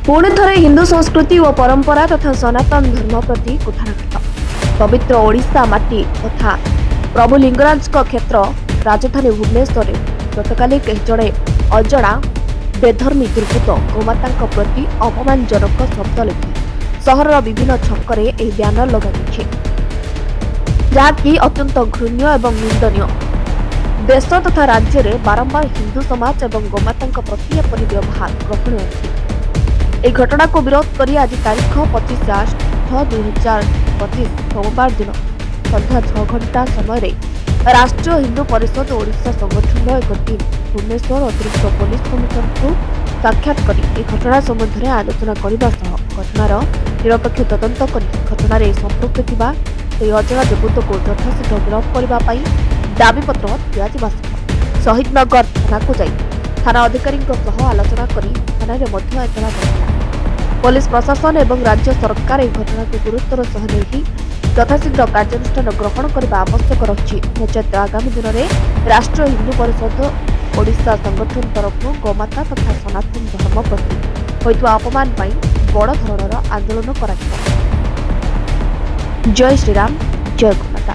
पुणी थरे हिंदू संस्कृति और परंपरा तथा सनातन धर्म प्रति कुठाराघात। पवित्र ओडिशा माटी तथा प्रभु लिंगराज क्षेत्र राजधानी भुवनेश्वर गतकाली जड़े अजड़ा बेधर्मी दुर्बृत्त गोमाता प्रति अपमानजनक शब्द लिखि सहर विभिन्न छकरे यह ब्यानर लगे जहाँकि अत्यंत घृण्य एवं निंदनीय। देश तथा राज्य में बारंबार हिंदू समाज और गोमाता प्रति एपरी व्यवहार ग्रहणीय नहीं। यह घटना को विरोध कर आज तारीख 25/6/2025 सोमवार दिन संध्या 6 घंटा समय राष्ट्रीय हिंदू परिषद ओडिशा संगठन एक टीम भुवनेश्वर अतिरिक्त पुलिस कमिशनर को साक्षात कर घटना संबंध में आलोचना करने घटनार निरपेक्ष तदंत कर घटना संपृक्त थिबा अजणा दुर्बृत्त को यथाशीघ्र गिरफ्त करने दाबीपत्र दिया। शहीदनगर थाना को जाई थाना अधिकारी आलोचना कर थाना एतला पुलिस प्रशासन और राज्य सरकार यह घटना को गुरुत्वर सह नहीं यथाशीघ्र कार्यानुष्ठान ग्रहण करने आवश्यक रही। नचेत आगामी दिन में राष्ट्रीय हिंदू परिषद ओडिशा संगठन तरफ गोमाता तथा सनातन धर्म प्रति होइतवा अपमान पाई बड़ धरणर आंदोलन करा। जय श्रीराम, जय गोमाता।